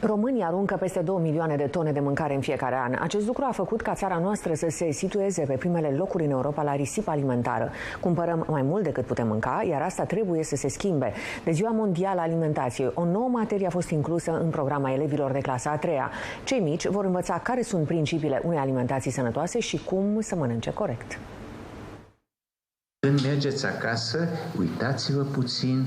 Românii aruncă peste 2 milioane de tone de mâncare în fiecare an. Acest lucru a făcut ca țara noastră să se situeze pe primele locuri în Europa la risipă alimentară. Cumpărăm mai mult decât putem mânca, iar asta trebuie să se schimbe. De Ziua Mondială a Alimentației, o nouă materie a fost inclusă în programa elevilor de clasa a 3-a. Cei mici vor învăța care sunt principiile unei alimentații sănătoase și cum să mănânce corect. Când mergeți acasă, uitați-vă puțin,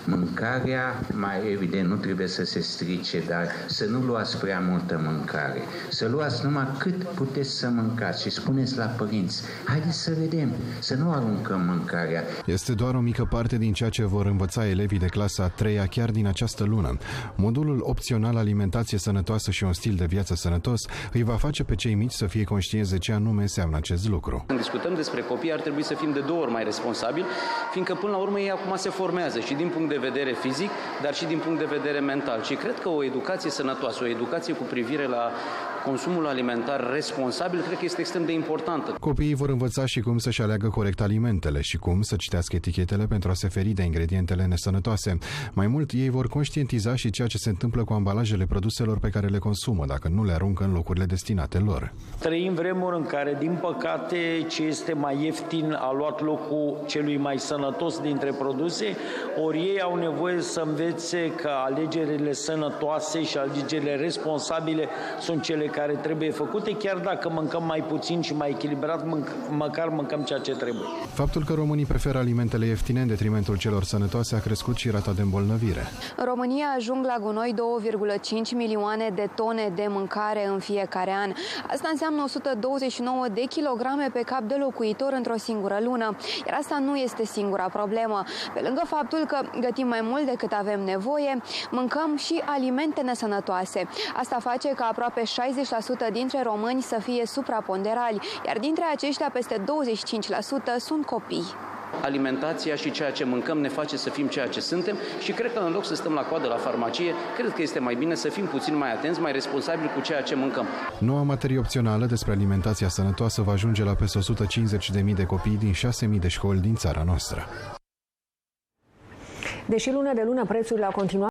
mâncarea, mai evident, nu trebuie să se strice, dar să nu luați prea multă mâncare. Să luați numai cât puteți să mâncați și spuneți la părinți, haideți să vedem, să nu aruncăm mâncarea. Este doar o mică parte din ceea ce vor învăța elevii de clasa a 3-a chiar din această lună. Modulul opțional alimentație sănătoasă și un stil de viață sănătos îi va face pe cei mici să fie conștienți de ce anume înseamnă acest lucru. Când discutăm despre copii, ar trebui să fim de 2 ori mai responsabili, fiindcă până la urmă ei acum se formează și din punct de vedere fizic, dar și din punct de vedere mental. Și cred că o educație sănătoasă, o educație cu privire la consumul alimentar responsabil, cred că este extrem de importantă. Copiii vor învăța și cum să-și aleagă corect alimentele și cum să citească etichetele pentru a se feri de ingredientele nesănătoase. Mai mult, ei vor conștientiza și ceea ce se întâmplă cu ambalajele produselor pe care le consumă, dacă nu le aruncă în locurile destinate lor. Trăim vremuri în care, din păcate, ce este mai ieftin a luat locul celui mai sănătos dintre produse, ori ei au nevoie să învețe că alegerile sănătoase și alegerile responsabile sunt cele care trebuie făcute, chiar dacă mâncăm mai puțin și mai echilibrat, măcar mâncăm ceea ce trebuie. Faptul că românii preferă alimentele ieftine în detrimentul celor sănătoase a crescut și rata de îmbolnăvire. În România ajung la gunoi 2,5 milioane de tone de mâncare în fiecare an. Asta înseamnă 129 de kilograme pe cap de locuitor într-o singură lună. Iar asta nu este singura problemă. Pe lângă faptul că gătim mai mult decât avem nevoie, mâncăm și alimente nesănătoase. Asta face ca aproape 60% dintre români să fie supraponderali, iar dintre aceștia peste 25% sunt copii. Alimentația și ceea ce mâncăm ne face să fim ceea ce suntem și cred că în loc să stăm la coadă la farmacie, cred că este mai bine să fim puțin mai atenți, mai responsabili cu ceea ce mâncăm. Noua materie opțională despre alimentația sănătoasă va ajunge la peste 150.000 de copii din 6.000 de școli din țara noastră. Deși lună de lună prețurile au continuat